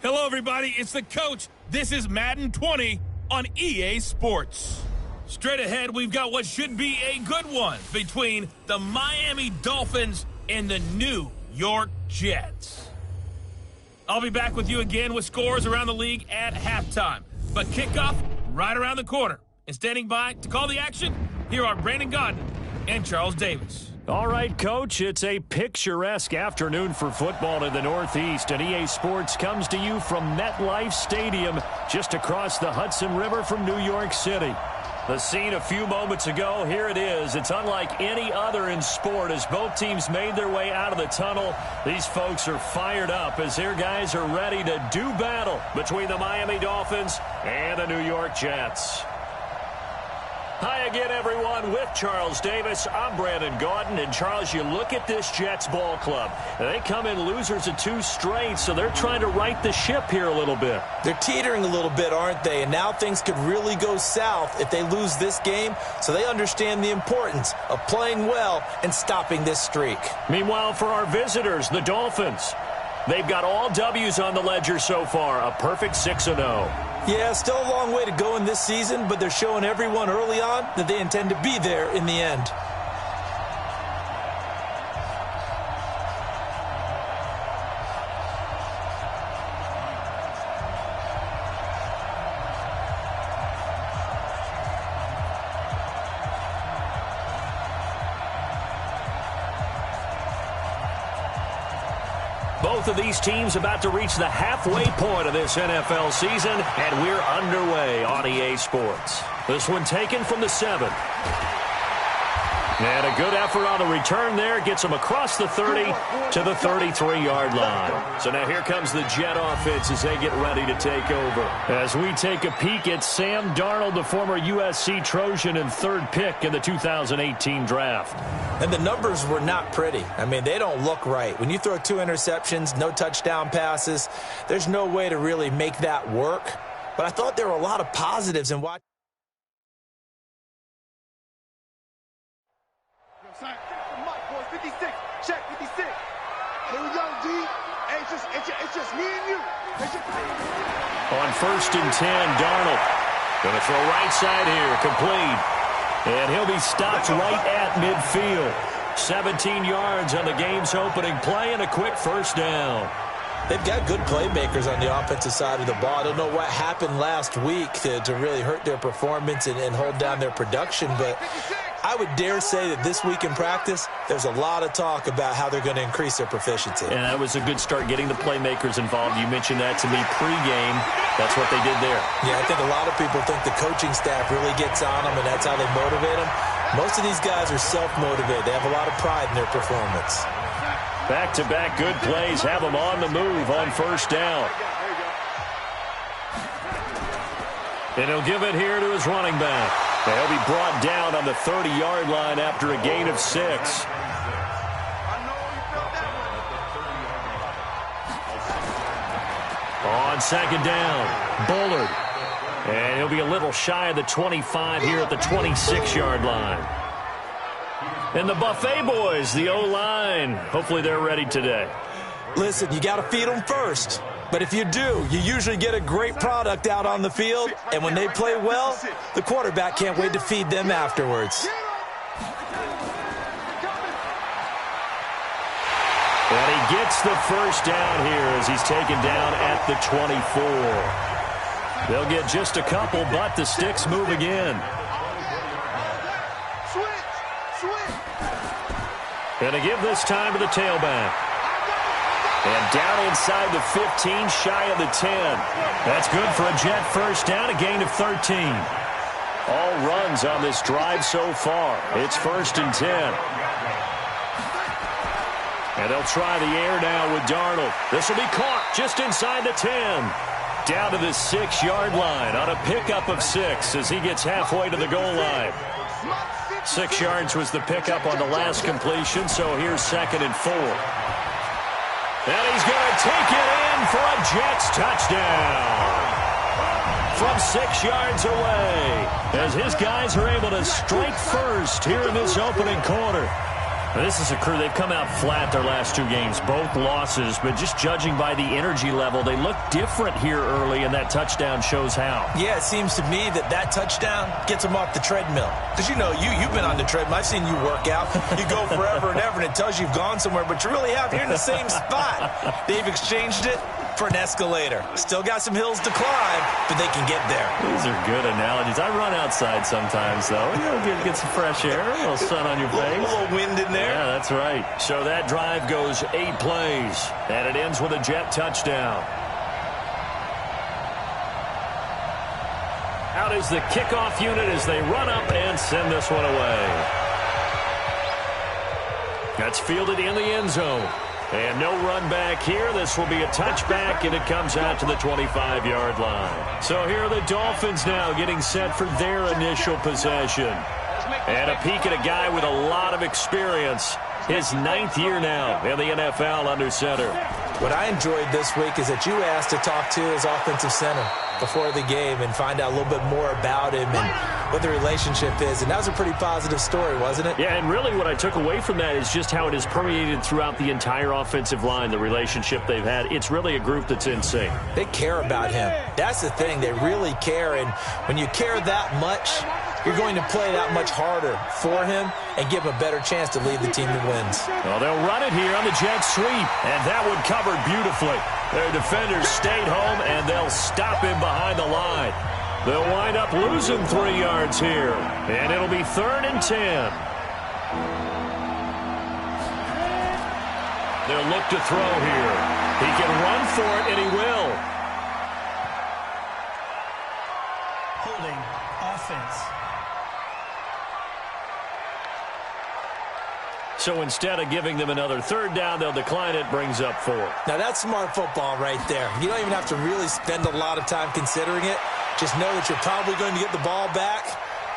Hello, everybody. It's the coach. This is Madden 20 on EA Sports. Straight ahead, we've got what should be a good one between the Miami Dolphins and the New York Jets. I'll be back with you again with scores around the league at halftime. But kickoff right around the corner. And standing by to call the action, here are Brandon Godden and Charles Davis. All right, Coach, it's a picturesque afternoon for football in the Northeast, and EA Sports comes to you from MetLife Stadium just across the Hudson River from New York City. The scene a few moments ago, here it is. It's unlike any other in sport as both teams made their way out of the tunnel. These folks are fired up as their guys are ready to do battle between the Miami Dolphins and the New York Jets. Hi again, everyone. With Charles Davis, I'm Brandon Gaudin. And, Charles, you look at this Jets ball club. They come in losers of 2 straight, so they're trying to right the ship here a little bit. They're teetering a little bit, aren't they? And now things could really go south if they lose this game, so they understand the importance of playing well and stopping this streak. Meanwhile, for our visitors, the Dolphins, they've got all W's on the ledger so far, a perfect 6-0. Yeah, still a long way to go in this season, but they're showing everyone early on that they intend to be there in the end. Both of these teams about to reach the halfway point of this NFL season, and we're underway on EA Sports. This one taken from the 7. And a good effort on the return there gets them across the 30 to the 33-yard line. So now here comes the Jet offense as they get ready to take over. As we take a peek at Sam Darnold, the former USC Trojan and 3rd pick in the 2018 draft. And the numbers were not pretty. I mean, they don't look right. When you throw 2 interceptions, no touchdown passes, there's no way to really make that work. But I thought there were a lot of positives in watching. Check 56. Here we go, D. Hey, it's just me and you. On 1st and 10, Darnold going to throw right side here, complete. And he'll be stopped right at midfield. 17 yards on the game's opening play and a quick 1st down. They've got good playmakers on the offensive side of the ball. I don't know what happened last week to really hurt their performance and hold down their production, but I would dare say that this week in practice, there's a lot of talk about how they're going to increase their proficiency. And that was a good start getting the playmakers involved. You mentioned that to me pregame. That's what they did there. Yeah, I think a lot of people think the coaching staff really gets on them, and that's how they motivate them. Most of these guys are self-motivated. They have a lot of pride in their performance. Back-to-back good plays have them on the move on 1st down. And he'll give it here to his running back. They'll be brought down on the 30-yard line after a gain of 6. On 2nd down, Bullard. And he'll be a little shy of the 25 here at the 26-yard line. And the Buffet boys, the O-line, hopefully they're ready today. Listen, you got to feed them first. But if you do, you usually get a great product out on the field. And when they play well, the quarterback can't wait to feed them afterwards. And he gets the 1st down here as he's taken down at the 24. They'll get just a couple, but the sticks move again. And to give this time to the tailback. And down inside the 15, shy of the 10. That's good for a Jet 1st down, a gain of 13. All runs on this drive so far. It's 1st and 10. And they'll try the air now with Darnold. This will be caught just inside the 10. Down to the 6-yard line on a pickup of 6 as he gets halfway to the goal line. 6 yards was the pickup on the last completion, so here's 2nd and 4. And he's going to take it in for a Jets touchdown. From 6 yards away, as his guys are able to strike first here in this opening quarter. This is a crew, they've come out flat their last 2 games, both losses, but just judging by the energy level, they look different here early, and that touchdown shows how. Yeah, it seems to me that touchdown gets them off the treadmill. Because, you've been on the treadmill. I've seen you work out. You go forever and ever, and it tells you you've gone somewhere, but you really have. You're in the same spot. They've exchanged it for an escalator. Still got some hills to climb, but they can get there. These are good analogies. I run outside sometimes, though. Get some fresh air, a little sun on your face. A little wind in there. Yeah, that's right. So that drive goes 8 plays, and it ends with a Jet touchdown. Out is the kickoff unit as they run up and send this one away. That's fielded in the end zone. And no run back here. This will be a touchback, and it comes out to the 25-yard line. So here are the Dolphins now getting set for their initial possession. And a peek at a guy with a lot of experience. His 9th year now in the NFL under center. What I enjoyed this week is that you asked to talk to his offensive center before the game and find out a little bit more about him and what the relationship is. And that was a pretty positive story, wasn't it? Yeah, and really what I took away from that is just how it has permeated throughout the entire offensive line, the relationship they've had. It's really a group that's in sync. They care about him. That's the thing. They really care. And when you care that much, you're going to play that much harder for him and give him a better chance to lead the team to wins. Well, they'll run it here on the jet sweep, and that one covered beautifully. Their defenders stayed home, and they'll stop him behind the line. They'll wind up losing 3 yards here, and it'll be 3rd and 10. They'll look to throw here. He can run for it, and he will. Holding offense. So instead of giving them another 3rd down, they'll decline it, brings up 4. Now, that's smart football right there. You don't even have to really spend a lot of time considering it. Just know that you're probably going to get the ball back.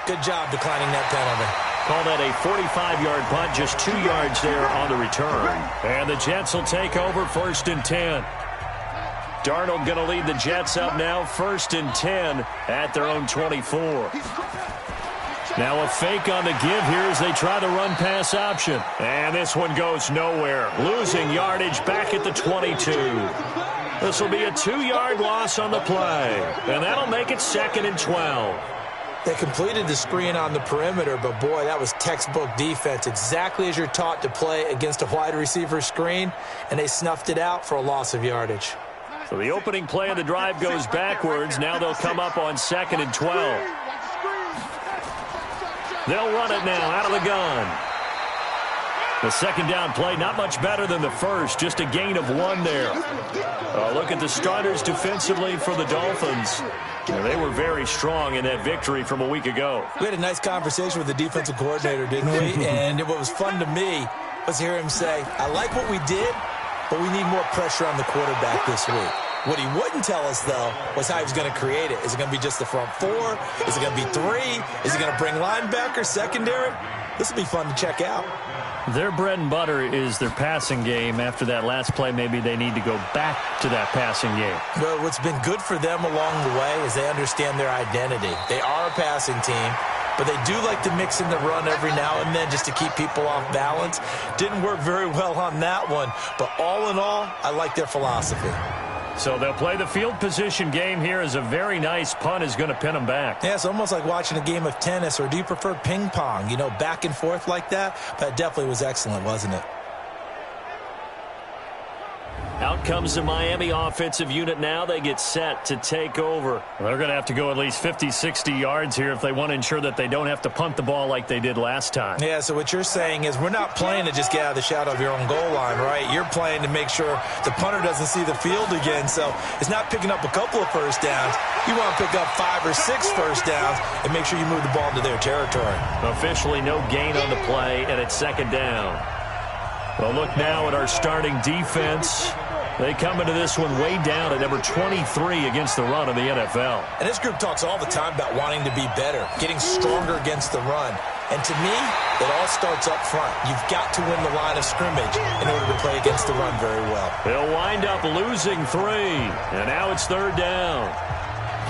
Good job declining that penalty. Call that a 45-yard punt, just 2 yards there on the return. And the Jets will take over 1st and 10. Darnold going to lead the Jets up now, 1st and 10 at their own 24. Now a fake on the give here as they try the run-pass option. And this one goes nowhere. Losing yardage back at the 22. This will be a 2-yard loss on the play. And that'll make it 2nd and 12. They completed the screen on the perimeter, but boy, that was textbook defense. Exactly as you're taught to play against a wide receiver screen, and they snuffed it out for a loss of yardage. So the opening play of the drive goes backwards. Now they'll come up on 2nd and 12. They'll run it now out of the gun. The 2nd down play, not much better than the first, just a gain of 1 there. Look at the starters defensively for the Dolphins. They were very strong in that victory from a week ago. We had a nice conversation with the defensive coordinator, didn't we? And what was fun to me was hear him say, I like what we did, but we need more pressure on the quarterback this week. What he wouldn't tell us, though, was how he was going to create it. Is it going to be just the front 4? Is it going to be 3? Is he going to bring linebacker, secondary? This will be fun to check out. Their bread and butter is their passing game. After that last play, maybe they need to go back to that passing game. Well, what's been good for them along the way is they understand their identity. They are a passing team, but they do like to mix in the run every now and then just to keep people off balance. Didn't work very well on that one, but all in all, I like their philosophy. So they'll play the field position game here as a very nice punt is going to pin them back. Yeah, it's almost like watching a game of tennis, or do you prefer ping pong? You know, back and forth like that? That definitely was excellent, wasn't it? Out comes the Miami offensive unit now. They get set to take over. They're going to have to go at least 50, 60 yards here if they want to ensure that they don't have to punt the ball like they did last time. Yeah, so what you're saying is we're not playing to just get out of the shadow of your own goal line, right? You're playing to make sure the punter doesn't see the field again. So it's not picking up a couple of first downs. You want to pick up 5 or 6 first downs and make sure you move the ball into their territory. Officially no gain on the play, and it's 2nd down. Well, look now at our starting defense. They come into this one way down at number 23 against the run of the NFL. And this group talks all the time about wanting to be better, getting stronger against the run. And to me, it all starts up front. You've got to win the line of scrimmage in order to play against the run very well. They'll wind up losing 3, and now it's 3rd down.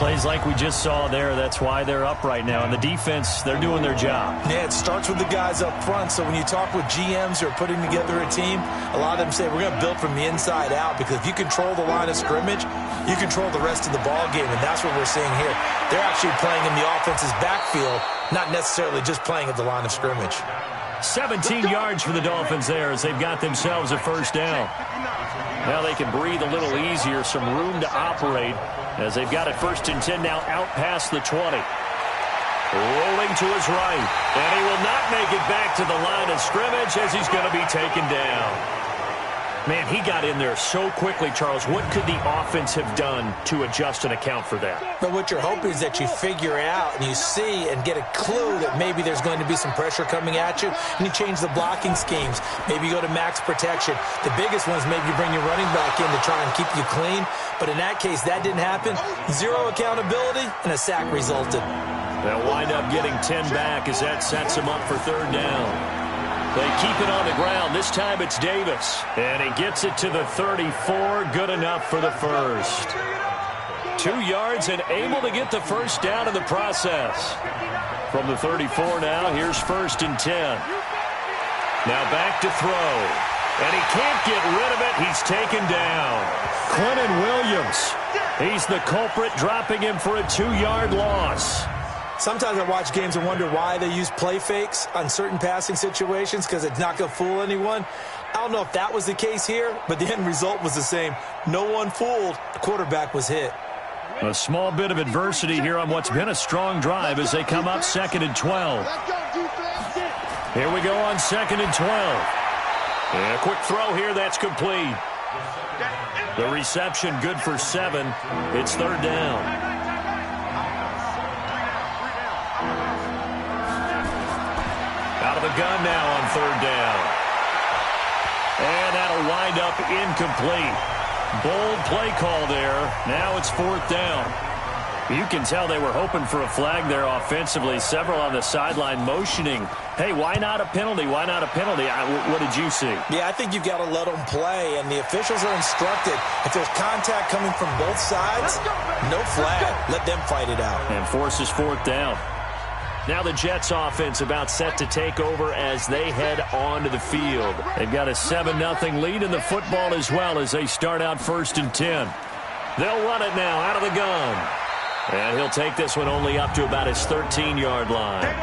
Plays like we just saw there, that's why they're up right now. And the defense, they're doing their job. Yeah, it starts with the guys up front. So when you talk with GMs who are putting together a team, a lot of them say we're going to build from the inside out, because if you control the line of scrimmage, you control the rest of the ball game, and that's what we're seeing here. They're actually playing in the offense's backfield, not necessarily just playing at the line of scrimmage. 17 yards for the Dolphins there as they've got themselves a first down. Now they can breathe a little easier, some room to operate as they've got it 1st and 10 now out past the 20. Rolling to his right, and he will not make it back to the line of scrimmage as he's going to be taken down. Man, he got in there so quickly, Charles. What could the offense have done to adjust and account for that? But what you're hoping is that you figure out and you see and get a clue that maybe there's going to be some pressure coming at you, and you change the blocking schemes. Maybe you go to max protection. The biggest one is maybe you bring your running back in to try and keep you clean. But in that case, that didn't happen. 0 accountability, and a sack resulted. They'll wind up getting 10 back as that sets them up for 3rd down. They keep it on the ground. This time it's Davis. And he gets it to the 34. Good enough for the first. 2 yards and able to get the first down in the process. From the 34 now, here's 1st and 10. Now back to throw. And he can't get rid of it. He's taken down. Quentin Williams. He's the culprit, dropping him for a 2-yard loss. Sometimes I watch games and wonder why they use play fakes on certain passing situations, because it's not going to fool anyone. I don't know if that was the case here, but the end result was the same. No one fooled. The quarterback was hit. A small bit of adversity here on what's been a strong drive as they come up 2nd and 12. Here we go on 2nd and 12. And a quick throw here, that's complete. The reception good for 7. It's 3rd down. Out of the gun now on 3rd down. And that'll wind up incomplete. Bold play call there. Now it's 4th down. You can tell they were hoping for a flag there offensively. Several on the sideline motioning. Hey, why not a penalty? Why not a penalty? What did you see? Yeah, I think you've got to let them play, and the officials are instructed. If there's contact coming from both sides, no flag. Let them fight it out. And forces 4th down. Now the Jets offense about set to take over as they head onto the field. They've got a 7-0 lead in the football as well as they start out 1st and 10. They'll run it now out of the gun. And he'll take this one only up to about his 13-yard line.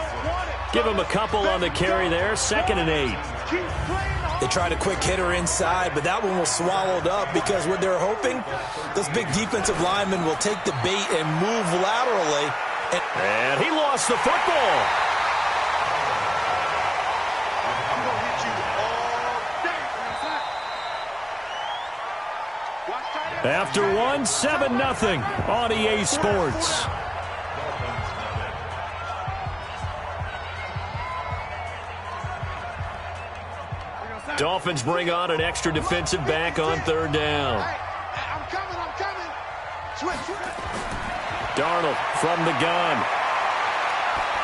Give him a couple on the carry there, 2nd and 8. They tried a quick hitter inside, but that one was swallowed up because what they're hoping, those big defensive linemen will take the bait and move laterally. And he lost the football. After one, 7-0 on EA Sports. Dolphins bring on an extra defensive back on 3rd down. I'm coming. Switch. Darnold from the gun.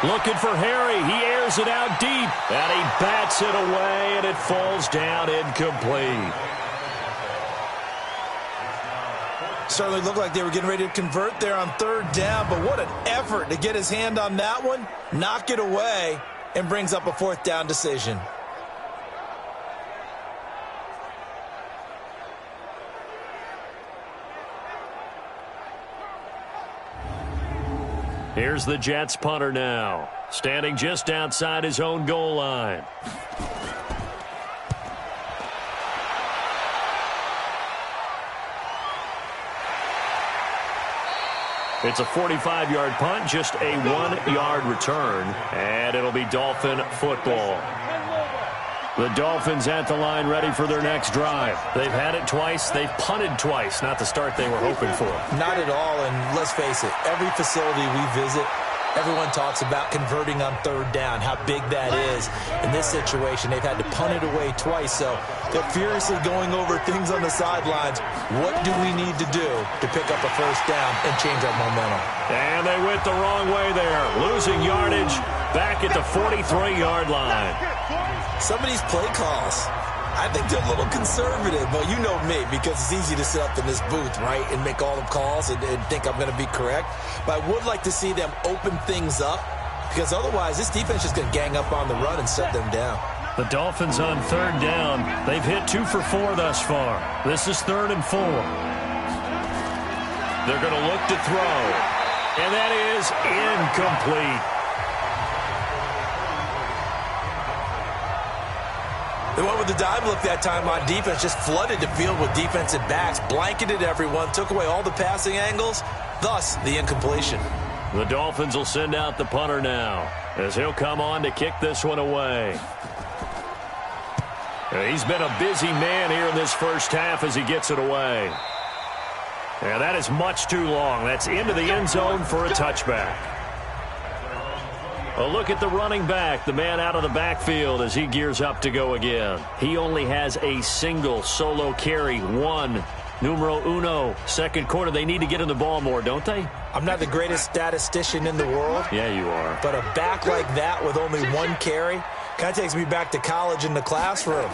Looking for Harry. He airs it out deep. And he bats it away, and it falls down incomplete. Certainly looked like they were getting ready to convert there on 3rd down, but what an effort to get his hand on that one, knock it away, and brings up a 4th down decision. Here's the Jets punter now, standing just outside his own goal line. It's a 45-yard punt, just a 1-yard return, and it'll be Dolphin football. The Dolphins at the line ready for their next drive. They've had it twice. They've punted twice. Not the start they were hoping for. Not at all, and let's face it, every facility we visit, everyone talks about converting on 3rd down, how big that is. In this situation, they've had to punt it away twice, so they're furiously going over things on the sidelines. What do we need to do to pick up a 1st down and change our momentum? And they went the wrong way there, losing yardage back at the 43-yard line. Some of these play calls, I think they're a little conservative, but you know me, because it's easy to sit up in this booth, right, and make all the calls and think I'm going to be correct. But I would like to see them open things up, because otherwise this defense is going to gang up on the run and shut them down. The Dolphins on third down. They've hit 2 for 4 thus far. This is 3rd and 4. They're going to look to throw, and that is incomplete. They went with the dive look that time on defense, just flooded the field with defensive backs, blanketed everyone, took away all the passing angles, thus the incompletion. The Dolphins will send out the punter now, as he'll come on to kick this one away. He's been a busy man here in this first half as he gets it away. And that is much too long. That's into the end zone for a touchback. A look at the running back, the man out of the backfield as he gears up to go again. He only has a single solo carry, 1, numero uno, second quarter. They need to get in the ball more, don't they? I'm not the greatest statistician in the world. Yeah, you are. But a back like that with only 1 carry kind of takes me back to college in the classroom.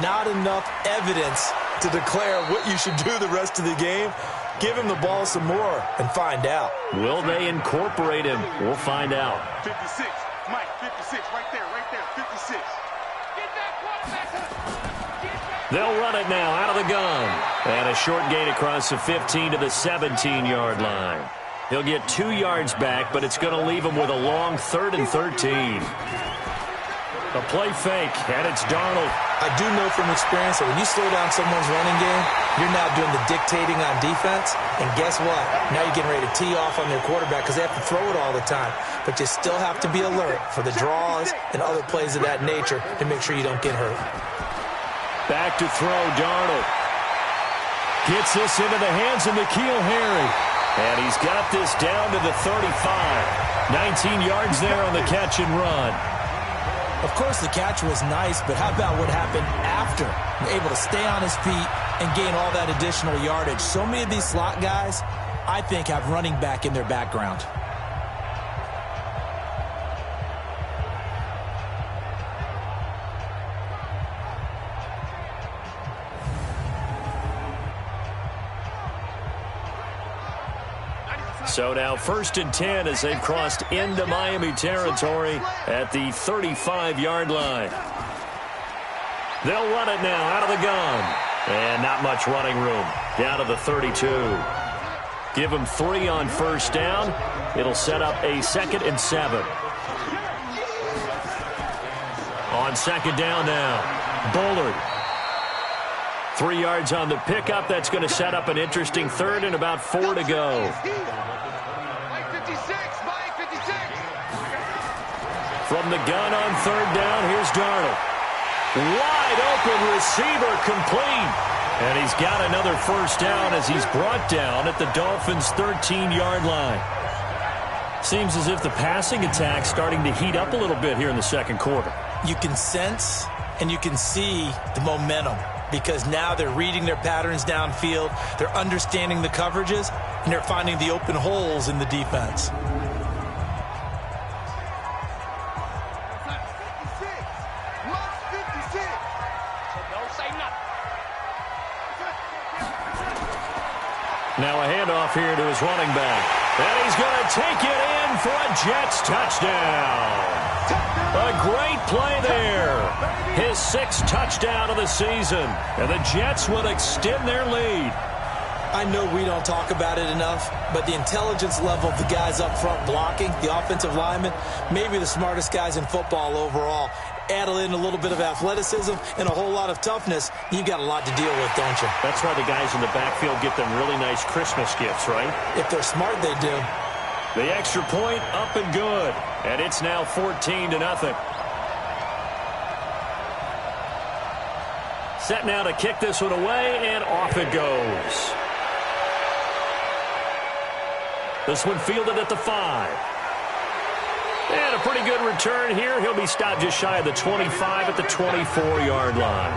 Not enough evidence to declare what you should do the rest of the game. Give him the ball some more and find out. Will they incorporate him? We'll find out. 56, Mike, 56, right there, 56. They'll run it now out of the gun. And a short gain across the 15 to the 17-yard line. He'll get 2 yards back, but it's going to leave him with a long 3rd and 13. A play fake, and it's Darnold. I do know from experience that when you slow down someone's running game, you're now doing the dictating on defense. And guess what? Now you're getting ready to tee off on their quarterback because they have to throw it all the time. But you still have to be alert for the draws and other plays of that nature to make sure you don't get hurt. Back to throw, Darnold. Gets this into the hands of N'Keal Harry. And he's got this down to the 35. 19 yards there on the catch and run. Of course, the catch was nice, but how about what happened after? Able to stay on his feet and gain all that additional yardage. So many of these slot guys, I think, have running back in their background. So now 1st and 10 as they've crossed into Miami territory at the 35-yard line. They'll run it now out of the gun. And not much running room. Down to the 32. Give them 3 on first down. It'll set up a 2nd and 7. On 2nd down now, Bullard. 3 yards on the pickup. That's going to set up an interesting 3rd and about 4 to go. From the gun on 3rd down, here's Darnold. Wide open receiver, complete. And he's got another first down as he's brought down at the Dolphins' 13-yard line. Seems as if the passing attack's starting to heat up a little bit here in the second quarter. You can sense and you can see the momentum because now they're reading their patterns downfield, they're understanding the coverages, and they're finding the open holes in the defense. Now a handoff here to his running back. And he's going to take it in for a Jets touchdown. A great play there. His 6th touchdown of the season. And the Jets will extend their lead. I know we don't talk about it enough, but the intelligence level of the guys up front blocking, the offensive linemen, maybe the smartest guys in football overall. Add in a little bit of athleticism and a whole lot of toughness, you've got a lot to deal with, don't you? That's why the guys in the backfield get them really nice Christmas gifts, right? If they're smart, they do. The extra point up and good. And it's now 14-0. Set now to kick this one away, and off it goes. This one fielded at the 5. And a pretty good return here. He'll be stopped just shy of the 25 at the 24-yard line.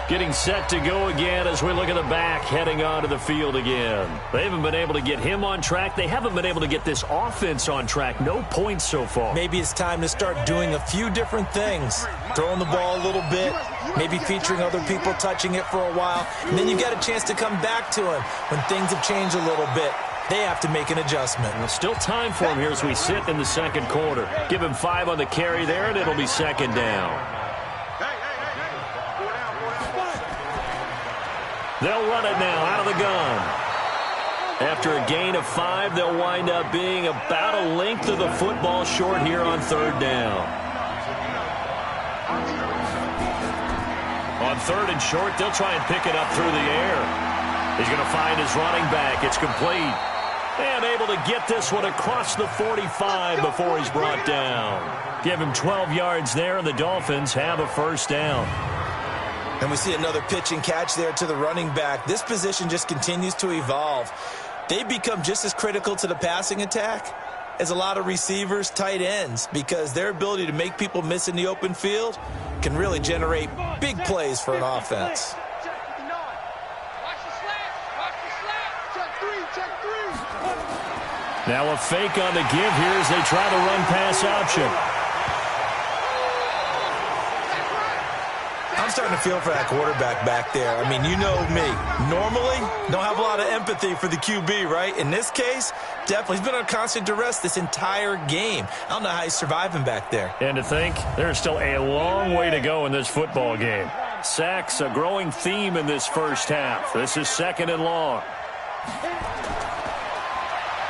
Getting set to go again as we look at the back heading onto the field again. They haven't been able to get him on track. They haven't been able to get this offense on track. No points so far. Maybe it's time to start doing a few different things. Throwing the ball a little bit, maybe featuring other people touching it for a while, and then you get a chance to come back to him when things have changed a little bit. They have to make an adjustment. Well, still time for him here as we sit in the second quarter. Give him 5 on the carry there, and it'll be second down. They'll run it now out of the gun. After a gain of 5, they'll wind up being about a length of the football short here on third down. On third and short, they'll try and pick it up through the air. He's going to find his running back. It's complete. And able to get this one across the 45 before he's brought down. Give him 12 yards there, and the Dolphins have a first down. And we see another pitch and catch there to the running back. This position just continues to evolve. They become just as critical to the passing attack as a lot of receivers, tight ends, because their ability to make people miss in the open field can really generate big plays for an offense. Now a fake on the give here as they try the run-pass option. I'm starting to feel for that quarterback back there. I mean, you know me. Normally, don't have a lot of empathy for the QB, right? In this case, definitely. He's been on constant duress this entire game. I don't know how he's surviving back there. And to think, there's still a long way to go in this football game. Sacks, a growing theme in this first half. This is second and long.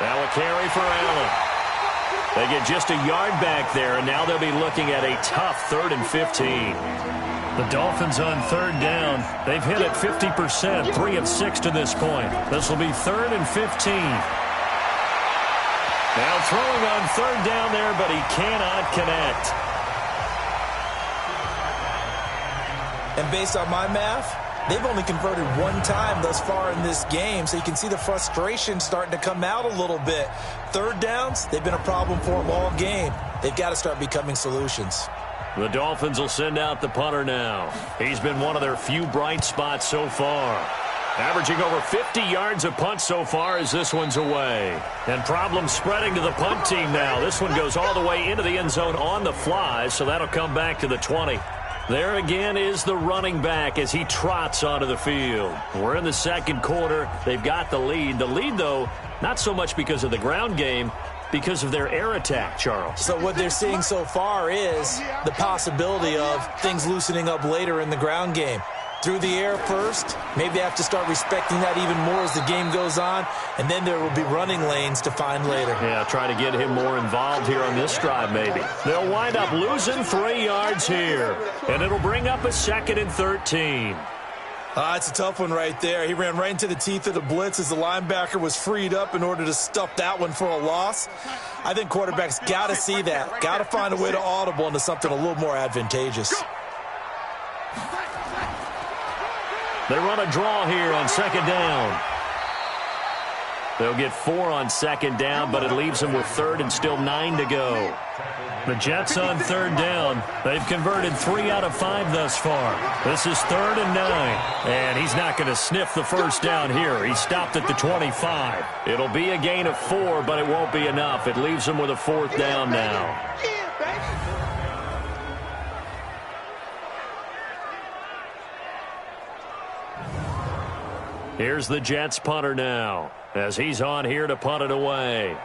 Now a carry for Allen. They get just a yard back there, and now they'll be looking at a tough 3rd and 15. The Dolphins on third down. They've hit it 50%, 3 of 6 to this point. This will be 3rd and 15. Now throwing on third down there, but he cannot connect. And based on my math, they've only converted 1 time thus far in this game, so you can see the frustration starting to come out a little bit. Third downs, they've been a problem for them all game. They've got to start becoming solutions. The Dolphins will send out the punter now. He's been one of their few bright spots so far. Averaging over 50 yards a punt so far as this one's away. And problems spreading to the punt team now. This one goes all the way into the end zone on the fly, so that'll come back to the 20. There again is the running back as he trots onto the field. We're in the second quarter. They've got the lead. The lead, though, not so much because of the ground game, because of their air attack, Charles. So what they're seeing so far is the possibility of things loosening up later in the ground game. Through the air first, maybe they have to start respecting that even more as the game goes on, and then there will be running lanes to find later. Yeah, try to get him more involved here on this drive maybe. They'll wind up losing 3 yards here, and it'll bring up a 2nd and 13. It's a tough one right there. He ran right into the teeth of the blitz as the linebacker was freed up in order to stuff that one for a loss. I think quarterbacks got to see that. Got to find a way to audible into something a little more advantageous. They run a draw here on second down. They'll get 4 on second down, but it leaves them with 3rd and still 9 to go. The Jets on third down. They've converted 3 out of 5 thus far. This is 3rd and 9. And he's not going to sniff the first down here. He stopped at the 25. It'll be a gain of 4, but it won't be enough. It leaves him with a 4th down now. Here's the Jets punter now as he's on here to punt it away.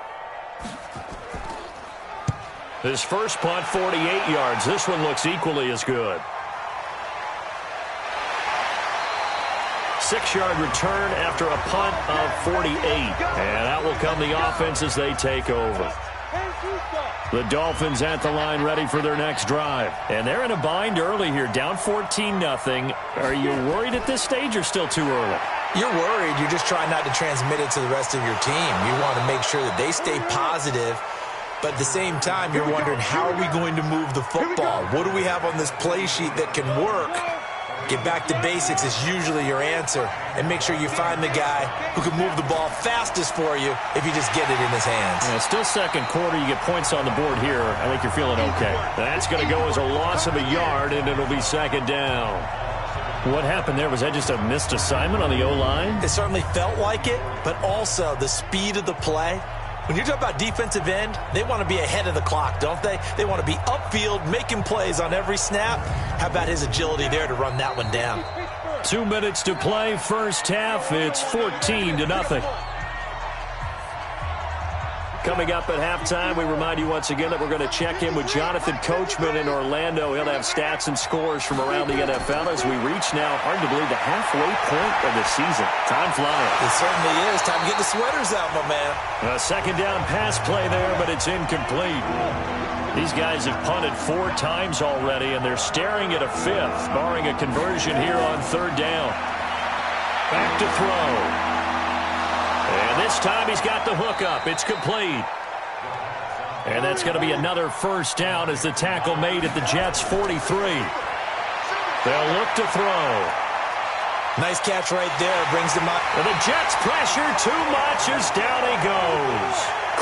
His first punt, 48 yards. This one looks equally as good. 6-yard return after a punt of 48. And out will come the offense as they take over. The Dolphins at the line ready for their next drive. And they're in a bind early here, down 14-0. Are you worried at this stage or still too early? You're worried. You're just trying not to transmit it to the rest of your team. You want to make sure that they stay positive. But at the same time, you're wondering, how are we going to move the football? What do we have on this play sheet that can work? Get back to basics is usually your answer. And make sure you find the guy who can move the ball fastest for you if you just get it in his hands. Yeah, still second quarter. You get points on the board here. I think you're feeling okay. That's going to go as a loss of a yard, and it'll be second down. What happened there? Was that just a missed assignment on the O-line? It certainly felt like it, but also the speed of the play. When you're talking about defensive end, they want to be ahead of the clock, don't they? They want to be upfield, making plays on every snap. How about his agility there to run that one down? 2 minutes to play, first half. It's 14-0. Coming up at halftime, we remind you once again that we're going to check in with Jonathan Coachman in Orlando. He'll have stats and scores from around the NFL as we reach now, hard to believe, the halfway point of the season. Time flying. It certainly is. Time to get the sweaters out, my man. A second down pass play there, but it's incomplete. These guys have punted 4 times already, and they're staring at a 5th, barring a conversion here on 3rd down. Back to throw. And this time he's got the hook up. It's complete. And that's going to be another first down as the tackle made at the Jets' 43. They'll look to throw. Nice catch right there. Brings them up. And the Jets pressure too much as down he goes.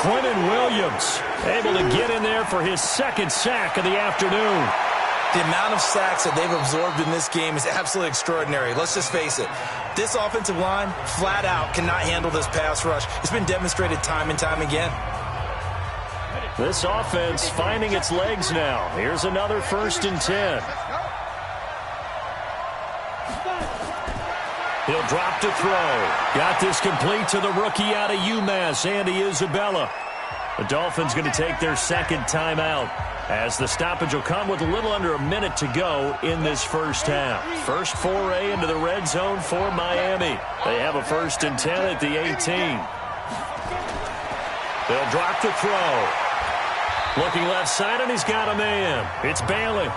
Quentin Williams able to get in there for his 2nd sack of the afternoon. The amount of sacks that they've absorbed in this game is absolutely extraordinary. Let's just face it. This offensive line, flat out, cannot handle this pass rush. It's been demonstrated time and time again. This offense finding its legs now. Here's another 1st and 10. He'll drop to throw. Got this complete to the rookie out of UMass, Andy Isabella. The Dolphins going to take their 2nd timeout, as the stoppage will come with a little under a minute to go in this first half. First foray into the red zone for Miami. They have a 1st and 10 at the 18. They'll drop to throw. Looking left side, and he's got a man. It's Bailey.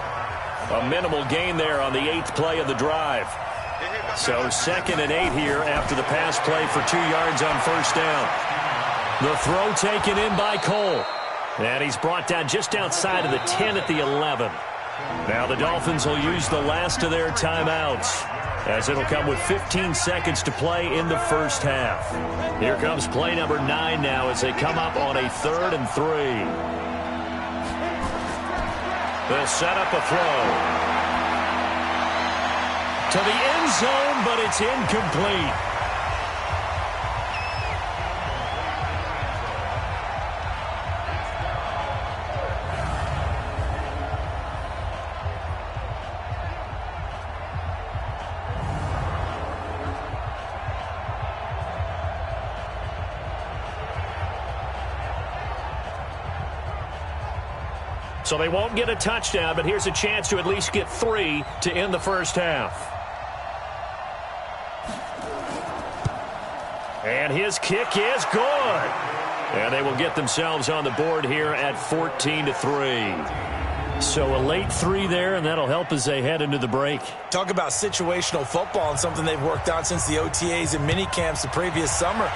A minimal gain there on the 8th play of the drive. So 2nd and 8 here after the pass play for 2 yards on 1st down. The throw taken in by Cole. And he's brought down just outside of the 10 at the 11. Now the Dolphins will use the last of their timeouts, as it'll come with 15 seconds to play in the first half. Here comes play number 9 now as they come up on a 3rd and 3. They'll set up a throw to the end zone, but it's incomplete. So they won't get a touchdown, but here's a chance to at least get 3 to end the first half. And his kick is good. And they will get themselves on the board here at 14-3. So a late 3 there, and that'll help as they head into the break. Talk about situational football and something they've worked on since the OTAs and mini camps the previous summer.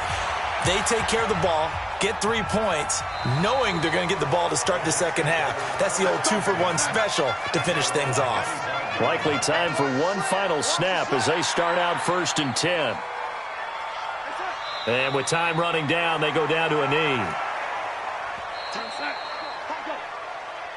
They take care of the ball, get 3 points, knowing they're going to get the ball to start the second half. That's the old 2-for-1 special to finish things off. Likely time for one final snap as they start out 1st and 10. And with time running down, they go down to a knee.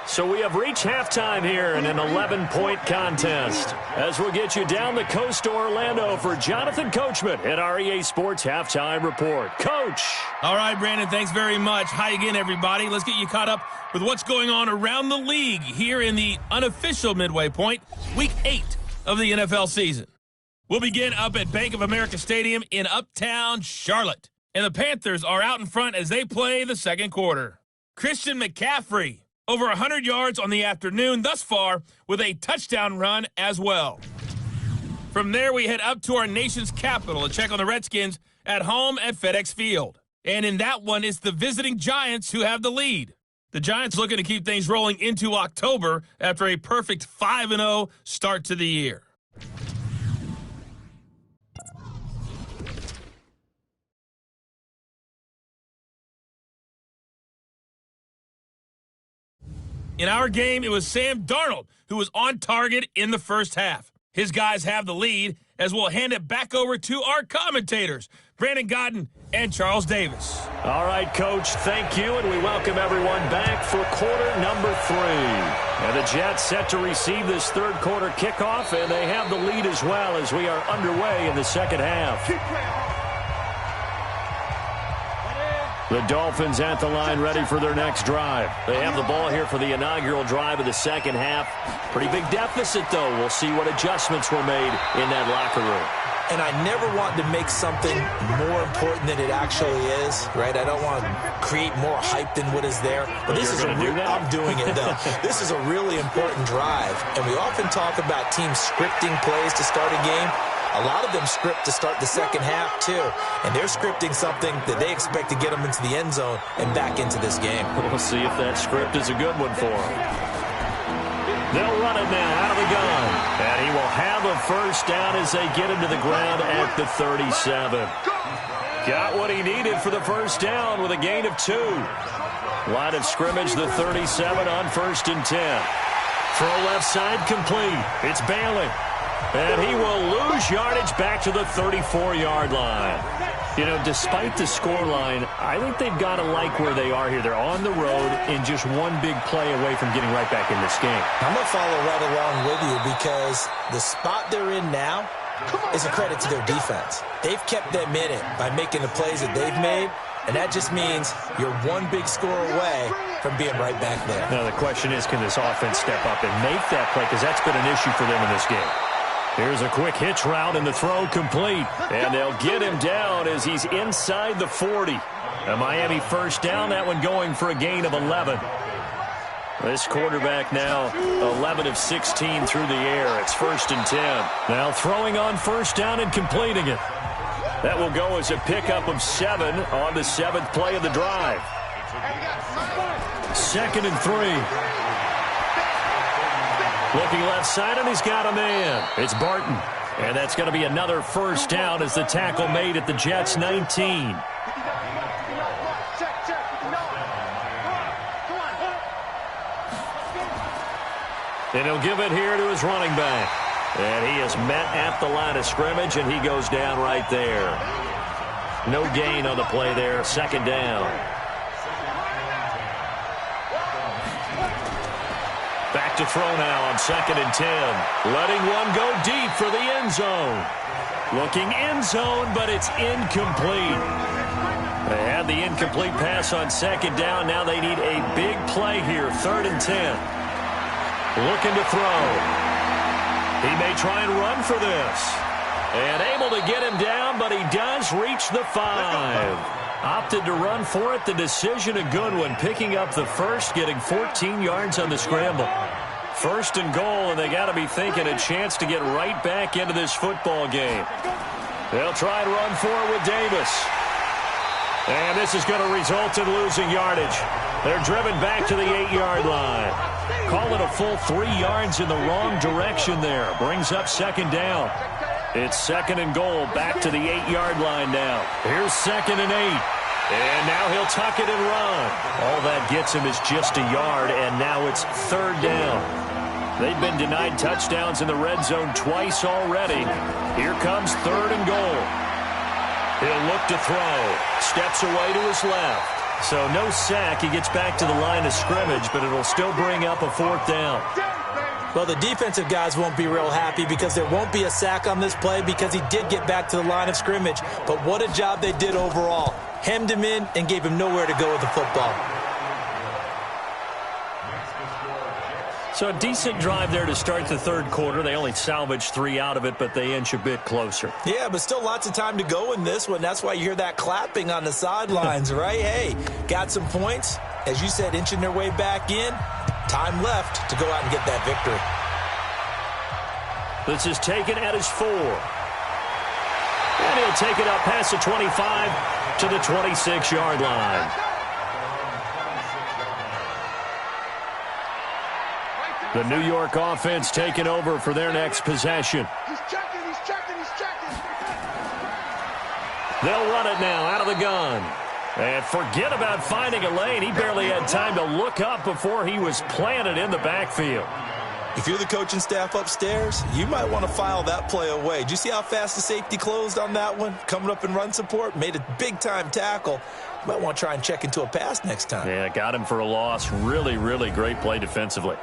So we have reached halftime here in an 11-point contest, as we'll get you down the coast to Orlando for Jonathan Coachman at our EA Sports Halftime Report. Coach. All right, Brandon, thanks very much. Hi again, everybody. Let's get you caught up with what's going on around the league here in the unofficial midway point, Week 8 of the NFL season. We'll begin up at Bank of America Stadium in Uptown Charlotte. And the Panthers are out in front as they play the second quarter. Christian McCaffrey, over 100 yards on the afternoon thus far, with a touchdown run as well. From there, we head up to our nation's capital to check on the Redskins at home at FedEx Field. And in that one, it's the visiting Giants who have the lead. The Giants looking to keep things rolling into October after a perfect 5-0 start to the year. In our game, it was Sam Darnold who was on target in the first half. His guys have the lead, as we'll hand it back over to our commentators, Brandon Godden, and Charles Davis. All right, Coach, thank you, and we welcome everyone back for quarter number 3. And the Jets set to receive this third quarter kickoff, and they have the lead as well as we are underway in the second half. The Dolphins at the line ready for their next drive. They have the ball here for the inaugural drive of the second half. Pretty big deficit, though. We'll see what adjustments were made in that locker room. And I never want to make something more important than it actually is, right? I don't want to create more hype than what is there. But this is I'm doing it, though. This is a really important drive. And we often talk about teams scripting plays to start a game. A lot of them script to start the second half, too. And they're scripting something that they expect to get them into the end zone and back into this game. We'll see if that script is a good one for them. They'll run it now out of the gun. And he will have a first down as they get him to the ground at the 37. Got what he needed for the first down with a gain of 2. Line of scrimmage, the 37 on 1st and 10. Throw left side complete. It's Bailey. And he will lose yardage back to the 34-yard line. You know, despite the scoreline, I think they've got to like where they are here. They're on the road and just one big play away from getting right back in this game. I'm going to follow right along with you because the spot they're in now is a credit to their defense. They've kept them in it by making the plays that they've made, and that just means you're one big score away from being right back there. Now, the question is, can this offense step up and make that play? Because that's been an issue for them in this game. Here's a quick hitch route and the throw complete. And they'll get him down as he's inside the 40. A Miami first down, that one going for a gain of 11. This quarterback now 11 of 16 through the air. It's 1st and 10. Now throwing on first down and completing it. That will go as a pickup of 7 on the 7th play of the drive. 2nd and 3. Looking left side, and he's got a man. It's Barton. And that's going to be another first down as the tackle made at the Jets' 19. And he'll give it here to his running back. And he is met at the line of scrimmage, and he goes down right there. No gain on the play there. 2nd down. Back to throw now on 2nd and 10. Letting one go deep for the end zone. Looking end zone, but it's incomplete. They had the incomplete pass on 2nd down. Now they need a big play here. 3rd and 10. Looking to throw. He may try and run for this. And able to get him down, but he does reach the 5. Opted to run for it. The decision a good one. Picking up the first, getting 14 yards on the scramble. 1st and goal, and they got to be thinking a chance to get right back into this football game. They'll try and run for it with Davis. And this is going to result in losing yardage. They're driven back to the 8-yard line. Call it a full 3 yards in the wrong direction there. Brings up 2nd down. It's 2nd and goal, back to the 8-yard line now. Here's 2nd and 8. And now he'll tuck it and run. All that gets him is just a yard, and now it's 3rd down. They've been denied touchdowns in the red zone twice already. Here comes 3rd and goal. He'll look to throw. Steps away to his left. So no sack. He gets back to the line of scrimmage, but it'll still bring up a 4th down. Well, the defensive guys won't be real happy because there won't be a sack on this play because he did get back to the line of scrimmage. But what a job they did overall. Hemmed him in and gave him nowhere to go with the football. So a decent drive there to start the 3rd quarter. They only salvaged 3 out of it, but they inch a bit closer. Yeah, but still lots of time to go in this one. That's why you hear that clapping on the sidelines, right? Hey, got some points. As you said, inching their way back in. Time left to go out and get that victory. This is taken at his 4. And he'll take it up past the 25 to the 26-yard line. The New York offense taking over for their next possession. He's checking. They'll run it now out of the gun. And forget about finding a lane. He barely had time to look up before he was planted in the backfield. If you're the coaching staff upstairs, you might want to file that play away. Did you see how fast the safety closed on that one? Coming up in run support, made a big-time tackle. You might want to try and check into a pass next time. Yeah, got him for a loss. Really, really great play defensively.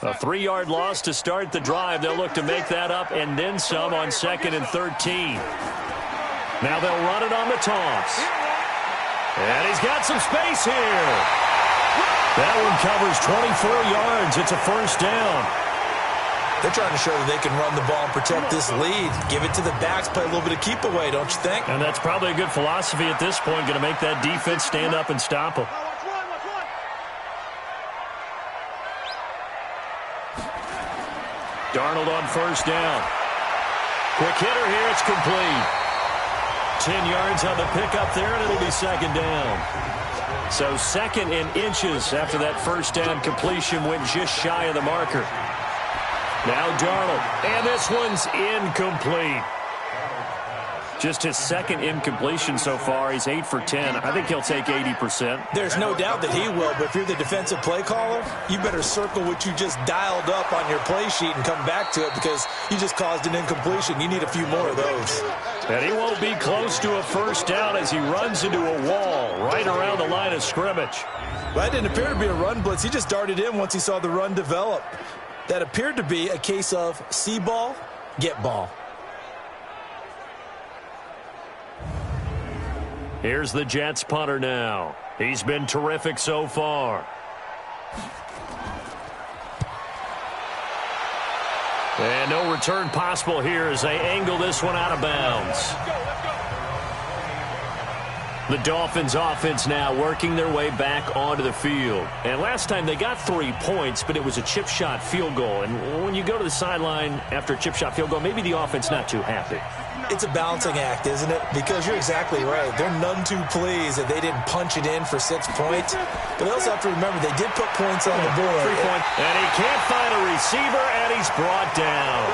A 3-yard loss to start the drive. They'll look to make that up and then some on 2nd and 13. Now they'll run it on the toss. And he's got some space here. That one covers 24 yards. It's a first down. They're trying to show that they can run the ball and protect this lead. Give it to the backs, play a little bit of keep away, don't you think? And that's probably a good philosophy at this point, going to make that defense stand up and stop them. Darnold on first down. Quick hitter here, it's complete. 10 yards on the pickup there, and it'll be second down. So 2nd and inches after that first down completion went just shy of the marker. Now Darnold, and this one's incomplete. Just his 2nd incompletion so far. He's 8 for 10. I think he'll take 80%. There's no doubt that he will, but if you're the defensive play caller, you better circle what you just dialed up on your play sheet and come back to it because you just caused an incompletion. You need a few more of those. And he won't be close to a first down as he runs into a wall right around the line of scrimmage. Well, that didn't appear to be a run blitz. He just darted in once he saw the run develop. That appeared to be a case of see ball, get ball. Here's the Jets punter now. He's been terrific so far. And no return possible here as they angle this one out of bounds. The Dolphins offense now working their way back onto the field. And last time they got 3 points, but it was a chip shot field goal. And when you go to the sideline after a chip shot field goal, maybe the offense not too happy. It's a balancing act, isn't it? Because you're exactly right. They're none too pleased that they didn't punch it in for 6 points. But they also have to remember they did put points on the board. 3 points. And he can't find a receiver, and he's brought down.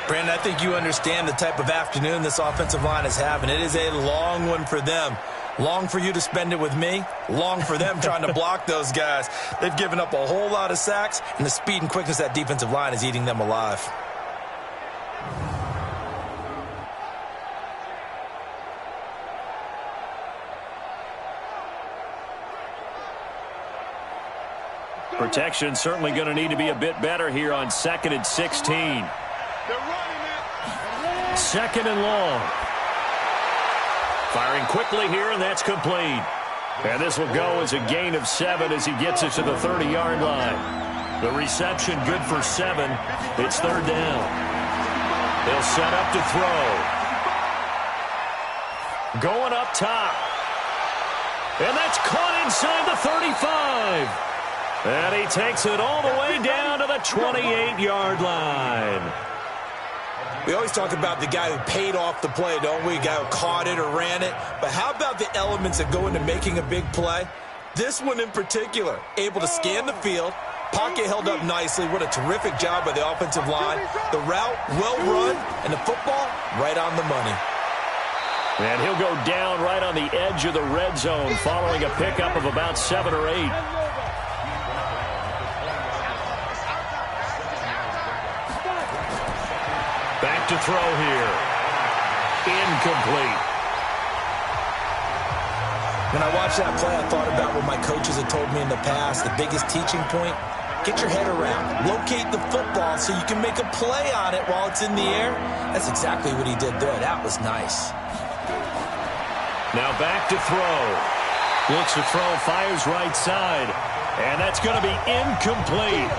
Brandon, I think you understand the type of afternoon this offensive line is having. It is a long one for them. Long for you to spend it with me. Long for them trying to block those guys. They've given up a whole lot of sacks, and the speed and quickness of that defensive line is eating them alive. Protection certainly going to need to be a bit better here on 2nd and 16. 2nd and long. Firing quickly here, and that's complete. And this will go as a gain of 7 as he gets it to the 30-yard line. The reception good for 7. It's 3rd down. They'll set up to throw. Going up top. And that's caught inside the 35. And he takes it all the way down to the 28-yard line. We always talk about the guy who paid off the play, don't we? The guy who caught it or ran it. But how about the elements that go into making a big play? This one in particular, able to scan the field, pocket held up nicely. What a terrific job by the offensive line. The route, well run, and the football, right on the money. And he'll go down right on the edge of the red zone following a pickup of about 7 or 8. Back to throw here. Incomplete. When I watched that play, I thought about what my coaches had told me in the past. The biggest teaching point, get your head around. Locate the football so you can make a play on it while it's in the air. That's exactly what he did there. That was nice. Now back to throw. Looks to throw, fires right side. And that's going to be incomplete.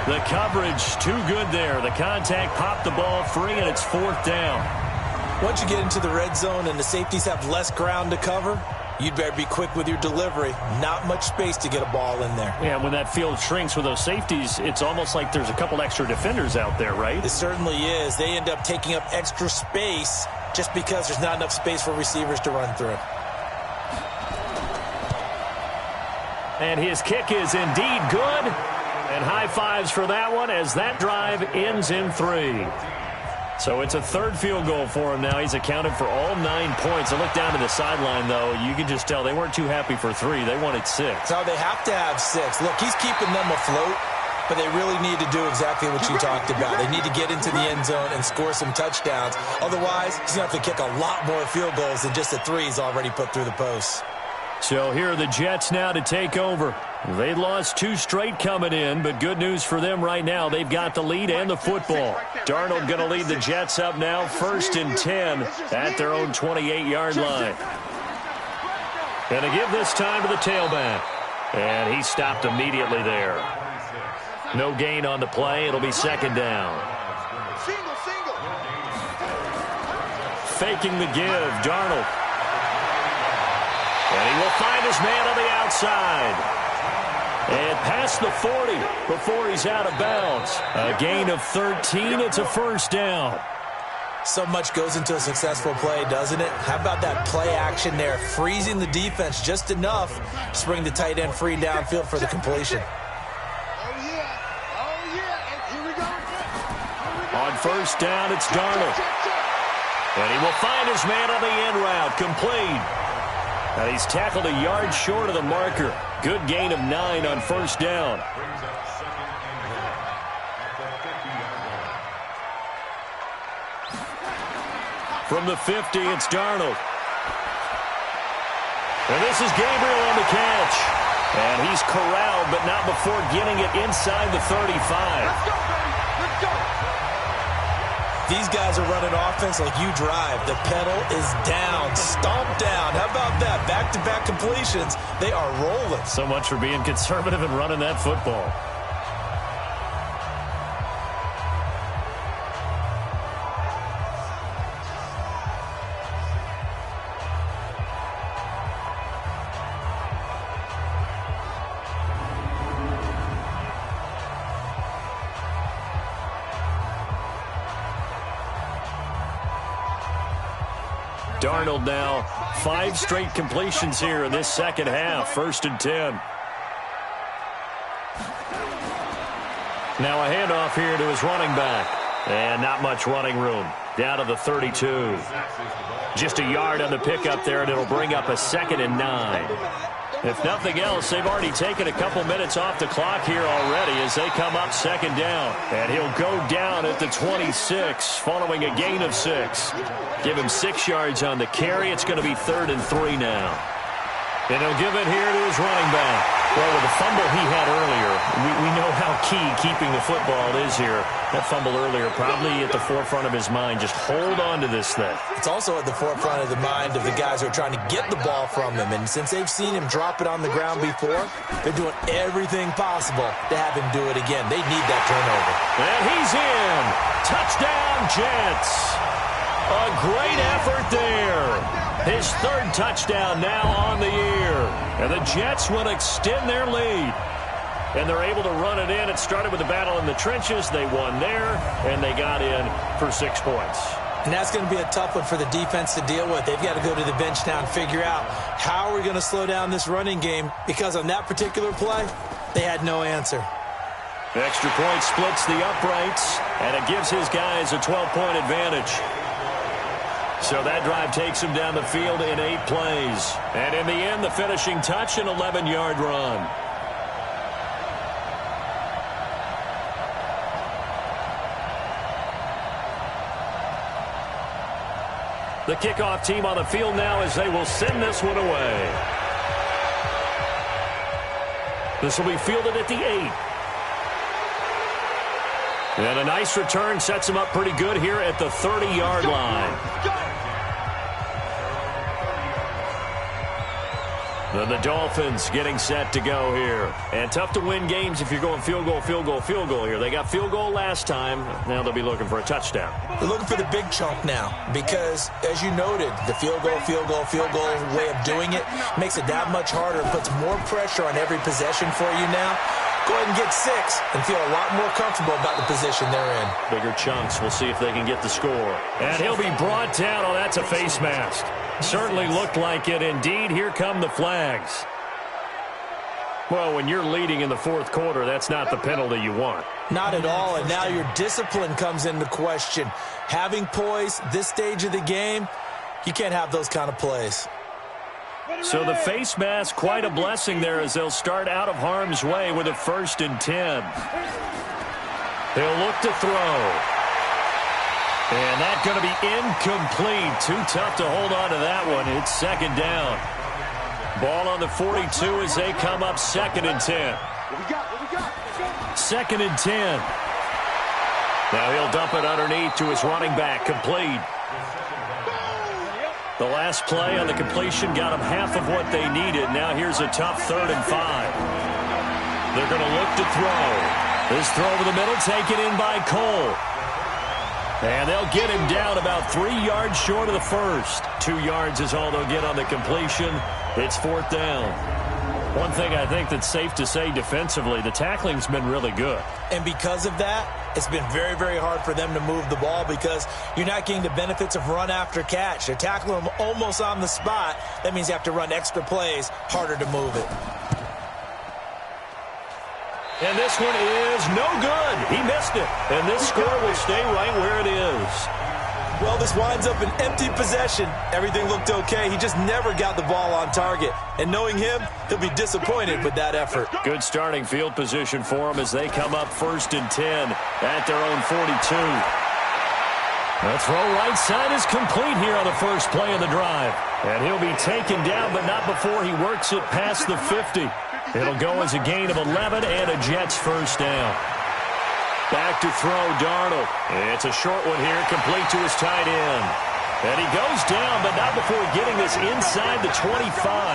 The coverage too good there. The contact popped the ball free, and it's 4th down. Once you get into the red zone and the safeties have less ground to cover, you'd better be quick with your delivery. Not much space to get a ball in there. Yeah, when that field shrinks with those safeties, it's almost like there's a couple extra defenders out there, right? It certainly is. They end up taking up extra space just because there's not enough space for receivers to run through. And his kick is indeed good. And high fives for that one as that drive ends in 3. So it's a third field goal for him now. He's accounted for all 9 points. I look down to the sideline, though. You can just tell they weren't too happy for 3. They wanted 6. No, they have to have 6. Look, he's keeping them afloat, but they really need to do exactly what you talked about. They need to get into the end zone and score some touchdowns. Otherwise, he's going to have to kick a lot more field goals than just the 3 he's already put through the posts. So here are the Jets now to take over. They lost 2 straight coming in, but good news for them right now. They've got the lead and the football. Darnold going to lead the Jets up now, 1st and 10 at their own 28-yard line. Going to give this time to the tailback. And he stopped immediately there. No gain on the play. It'll be 2nd down. Faking the give, Darnold. And he will find his man on the outside. And past the 40 before he's out of bounds. A gain of 13. It's a 1st down. So much goes into a successful play, doesn't it? How about that play action there? Freezing the defense just enough to bring the tight end free downfield for the completion. On 1st down, it's Darnold. And he will find his man on the end route. Complete. And he's tackled a yard short of the marker. Good gain of 9 on 1st down. From the 50, it's Darnold. And this is Gabriel on the catch. And he's corralled, but not before getting it inside the 35. Let's go, baby. Let's go. These guys are running offense like you drive. The pedal is down, stomped down. How about that? Back-to-back completions. They are rolling. So much for being conservative and running that football. Darnold now 5 straight completions here in this second half. 1st and 10. Now a handoff here to his running back. And not much running room. Down to the 32. Just a yard on the pickup there, and it'll bring up a 2nd and 9. If nothing else, they've already taken a couple minutes off the clock here already as they come up 2nd down. And he'll go down at the 26 following a gain of 6. Give him 6 yards on the carry. It's going to be 3rd and 3 now. And he'll give it here to his running back. Well, with the fumble he had earlier, we know how key keeping the football is here. That fumble earlier probably at the forefront of his mind. Just hold on to this thing. It's also at the forefront of the mind of the guys who are trying to get the ball from him. And since they've seen him drop it on the ground before, they're doing everything possible to have him do it again. They need that turnover. And he's in. Touchdown, Jets. A great effort there. His 3rd touchdown now on the year. And the Jets will extend their lead. And they're able to run it in. It started with a battle in the trenches. They won there, and they got in for 6 points. And that's going to be a tough one for the defense to deal with. They've got to go to the bench now and figure out how are we going to slow down this running game, because on that particular play, they had no answer. The extra point splits the uprights, and it gives his guys a 12-point advantage. So that drive takes him down the field in 8 plays. And in the end, the finishing touch, an 11-yard run. The kickoff team on the field now as they will send this one away. This will be fielded at the 8. And a nice return sets him up pretty good here at the 30-yard line. Then the Dolphins getting set to go here. And tough to win games if you're going field goal, field goal, field goal here. They got field goal last time. Now they'll be looking for a touchdown. They're looking for the big chunk now because, as you noted, the field goal way of doing it makes it that much harder. Puts more pressure on every possession for you now. Go ahead and get 6 and feel a lot more comfortable about the position they're in. Bigger chunks. We'll see if they can get the score. And he'll be brought down. Oh, that's a face mask. Certainly looked like it. Indeed, here come the flags. Well, when you're leading in the fourth quarter, that's not the penalty you want. Not at all, and now your discipline comes into question. Having poise this stage of the game, you can't have those kind of plays. So the face mask, quite a blessing there as they'll start out of harm's way with a 1st and 10. He'll look to throw. And that's going to be incomplete. Too tough to hold on to that one. It's 2nd down. Ball on the 42 as they come up 2nd and 10. 2nd and 10. Now he'll dump it underneath to his running back. Complete. The last play on the completion got them half of what they needed. Now here's a tough 3rd and 5. They're going to look to throw. This throw over the middle taken in by Cole. And they'll get him down about 3 yards short of the first. 2 yards is all they'll get on the completion. It's 4th down. One thing I think that's safe to say defensively, the tackling's been really good. And because of that, it's been very, very hard for them to move the ball because you're not getting the benefits of run after catch. They're tackling them almost on the spot. That means you have to run extra plays, harder to move it. And this one is no good. He missed it. And this score will stay right where it is. Well, this winds up an empty possession. Everything looked okay. He just never got the ball on target. And knowing him, he'll be disappointed with that effort. Good starting field position for him as they come up 1st and 10 at their own 42. The throw right side is complete here on the first play of the drive. And he'll be taken down, but not before he works it past the 50. It'll go as a gain of 11 and a Jets 1st down. Back to throw, Darnold. It's a short one here, complete to his tight end. And he goes down, but not before getting this inside the 25.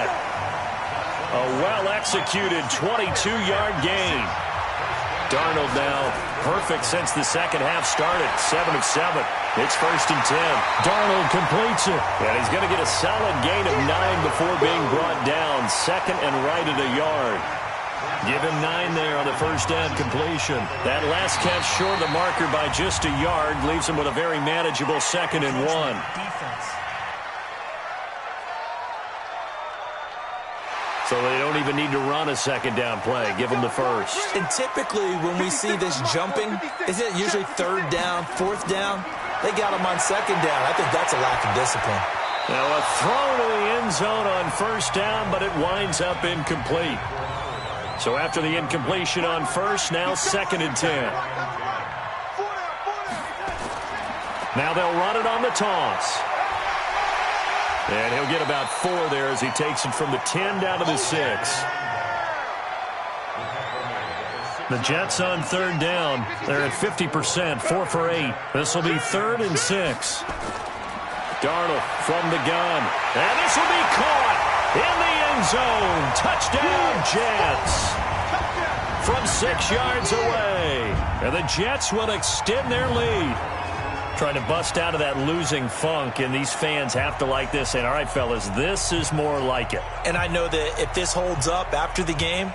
A well-executed 22-yard gain. Darnold now perfect since the second half started. 7 of 7. It's 1st and 10. Darnold completes it. And he's going to get a solid gain of 9 before being brought down. 2nd and right at a yard. Give him 9 there on the 1st down completion. That last catch short of the marker by just a yard leaves him with a very manageable 2nd and 1. So they don't even need to run a 2nd down play. Give them the 1st. And typically when we see this jumping, isn't it usually 3rd down, 4th down? They got him on 2nd down. I think that's a lack of discipline. Now a throw to the end zone on 1st down, but it winds up incomplete. So after the incompletion on 1st, now 2nd and 10. Now they'll run it on the toss. And he'll get about 4 there as he takes it from the 10 down to the 6. The Jets on 3rd down. They're at 50%, 4 for 8. This will be 3rd and 6. Darnold from the gun. And this will be caught in the end zone. Touchdown, Jets. From 6 yards away. And the Jets will extend their lead. Trying to bust out of that losing funk, and these fans have to like this. And, all right, fellas, this is more like it. And I know that if this holds up after the game,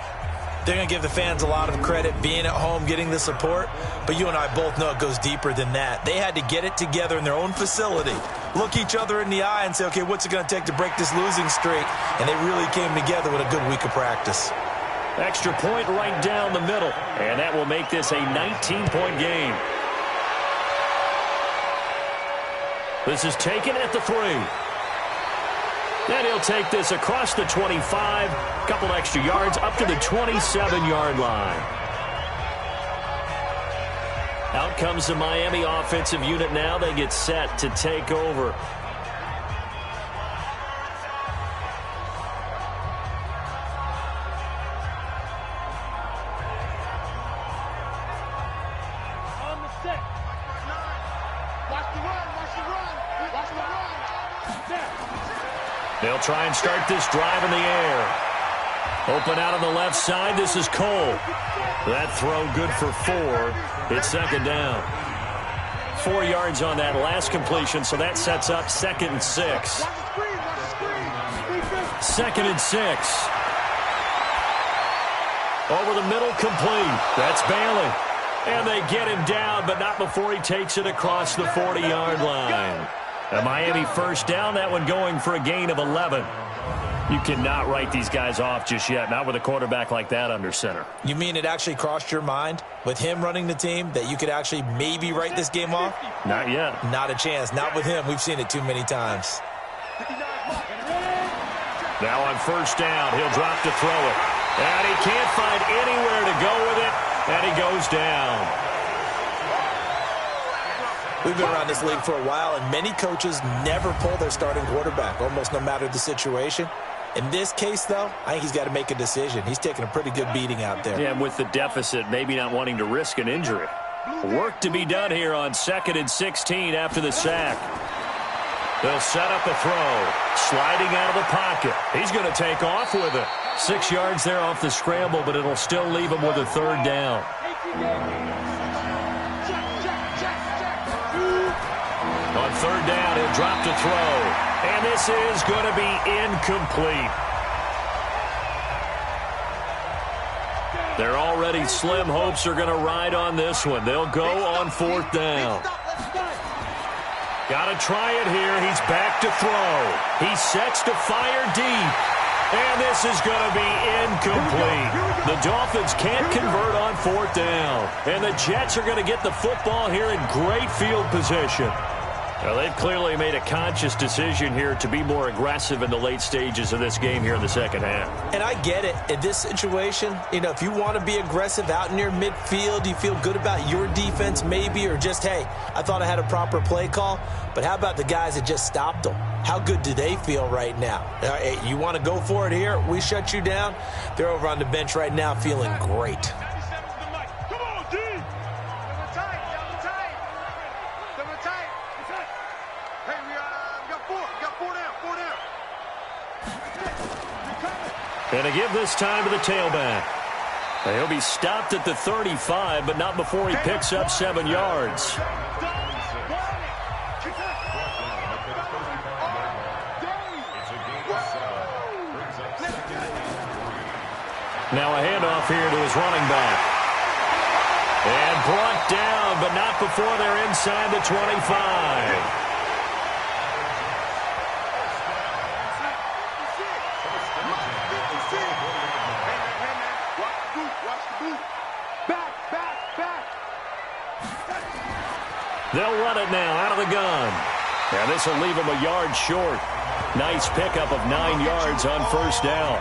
they're going to give the fans a lot of credit being at home, getting the support. But you and I both know it goes deeper than that. They had to get it together in their own facility, look each other in the eye and say, okay, what's it going to take to break this losing streak? And they really came together with a good week of practice. Extra point right down the middle, and that will make this a 19-point game. This is taken at the 3. And he'll take this across the 25, a couple extra yards up to the 27-yard line. Out comes the Miami offensive unit now. They get set to take over. They'll try and start this drive in the air. Open out on the left side. This is Cole. That throw good for 4. It's 2nd down. 4 yards on that last completion, so that sets up 2nd and 6. 2nd and 6. Over the middle, complete. That's Bailey. And they get him down, but not before he takes it across the 40-yard line. A Miami 1st down, that one going for a gain of 11. You cannot write these guys off just yet, not with a quarterback like that under center. You mean it actually crossed your mind with him running the team that you could actually maybe write this game off? Not yet. Not a chance. Not with him. We've seen it too many times. Now on first down, he'll drop to throw it. And he can't find anywhere to go with it, and he goes down. We've been around this league for a while, and many coaches never pull their starting quarterback, almost no matter the situation. In this case, though, I think he's got to make a decision. He's taking a pretty good beating out there. Yeah, and with the deficit, maybe not wanting to risk an injury. Work to be done here on 2nd and 16 after the sack. They'll set up a throw. Sliding out of the pocket. He's going to take off with it. 6 yards there off the scramble, but it'll still leave him with a third down. On third down, he'll drop to throw. And this is going to be incomplete. Their already slim hopes are going to ride on this one. They'll go on 4th down. Got to try it here. He's back to throw. He sets to fire deep. And this is going to be incomplete. The Dolphins can't convert on 4th down. And the Jets are going to get the football here in great field position. Well, they've clearly made a conscious decision here to be more aggressive in the late stages of this game here in the second half. And I get it. In this situation, you know, if you want to be aggressive out near midfield, you feel good about your defense maybe, or just, hey, I thought I had a proper play call. But how about the guys that just stopped them? How good do they feel right now? Hey, you want to go for it here? We shut you down. They're over on the bench right now feeling great. And to give this time to the tailback. He'll be stopped at the 35, but not before he picks up 7 yards. Now a handoff here to his running back. And brought down, but not before they're inside the 25. They'll run it now out of the gun. And this will leave them a yard short. Nice pickup of 9 yards on first down.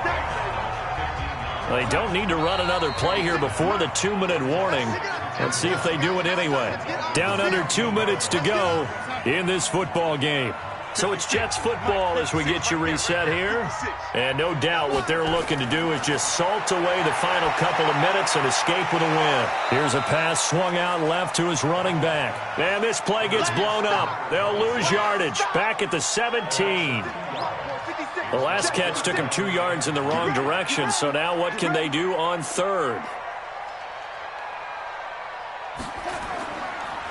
They don't need to run another play here before the 2-minute warning. Let's see if they do it anyway. Down under 2 minutes to go in this football game. So it's Jets football as we get you reset here. And no doubt what they're looking to do is just salt away the final couple of minutes and escape with a win. Here's a pass swung out left to his running back. And this play gets blown up. They'll lose yardage. Back at the 17. The last catch took him 2 yards in the wrong direction. So now what can they do on third?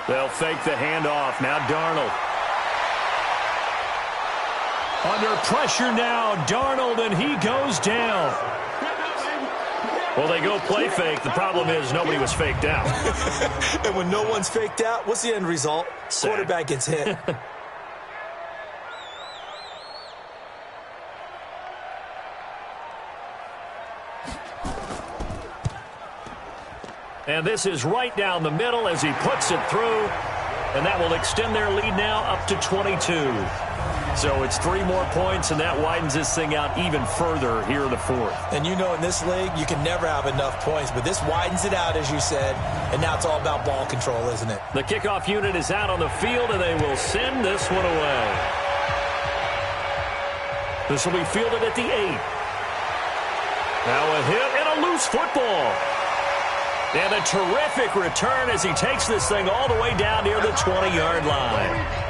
They'll fake the handoff. Now Darnold. Under pressure now, Darnold, and he goes down. Well, they go play fake. The problem is nobody was faked out. And when no one's faked out, what's the end result? Sack. Quarterback gets hit. And this is right down the middle as he puts it through. And that will extend their lead now up to 22. So it's 3 more points, and that widens this thing out even further here in the fourth. And you know in this league, you can never have enough points, but this widens it out, as you said, and now it's all about ball control, isn't it? The kickoff unit is out on the field, and they will send this one away. This will be fielded at the 8. Now a hit and a loose football. And a terrific return as he takes this thing all the way down near the 20-yard line.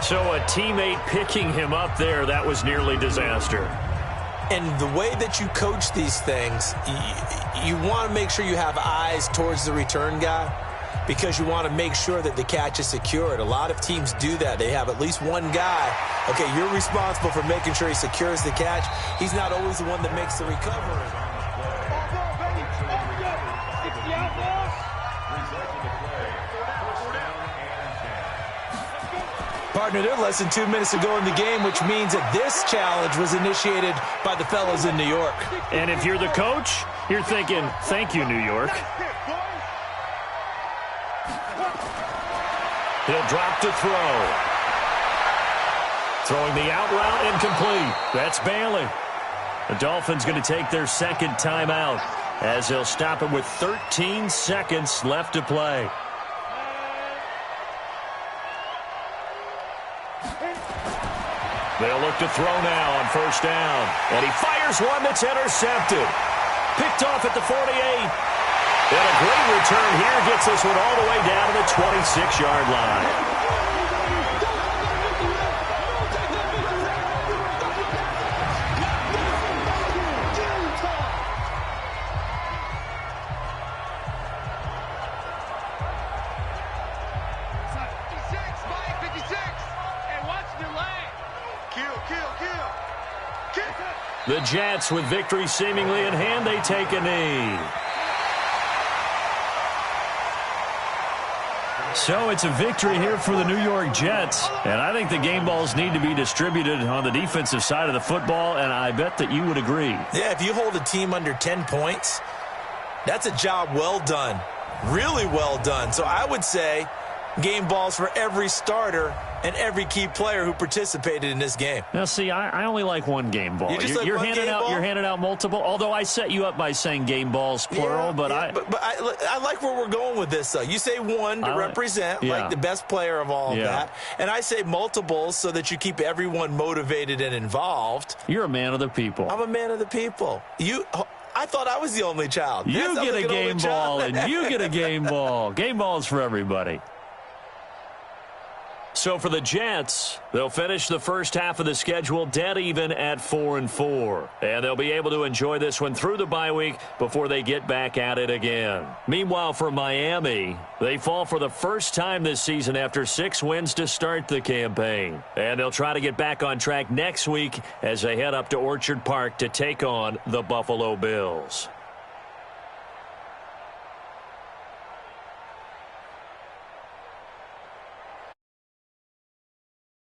So a teammate picking him up there, that was nearly disaster. And the way that you coach these things, you want to make sure you have eyes towards the return guy because you want to make sure that the catch is secured. A lot of teams do that. They have at least one guy. Okay, you're responsible for making sure he secures the catch. He's not always the one that makes the recovery. Partner, they're less than 2 minutes to go in the game, which means that this challenge was initiated by the fellows in New York. And if you're the coach, you're thinking, thank you, New York. He'll drop to throw. Throwing the out route incomplete. That's Bailey. The Dolphins going to take their second timeout as they'll stop it with 13 seconds left to play. They'll look to throw now on first down. And he fires one that's intercepted. Picked off at the 48. And a great return here gets this one all the way down to the 26-yard line. The Jets, with victory seemingly in hand, they take a knee. So it's a victory here for the New York Jets, and I think the game balls need to be distributed on the defensive side of the football, and I bet that you would agree. Yeah, if you hold a team under 10 points, that's a job well done, really well done. So I would say game balls for every starter and every key player who participated in this game. Now, see, I only like one game ball. You're handing out multiple, although I set you up by saying game balls, plural. But I like where we're going with this, though. You say one to represent, like the best player of all of that. And I say multiples so that you keep everyone motivated and involved. You're a man of the people. I'm a man of the people. I thought I was the only child. You get a game ball, and you get a game ball. Game balls for everybody. So for the Jets, they'll finish the first half of the schedule dead even at 4-4. And they'll be able to enjoy this one through the bye week before they get back at it again. Meanwhile, for Miami, they fall for the first time this season after 6 wins to start the campaign. And they'll try to get back on track next week as they head up to Orchard Park to take on the Buffalo Bills.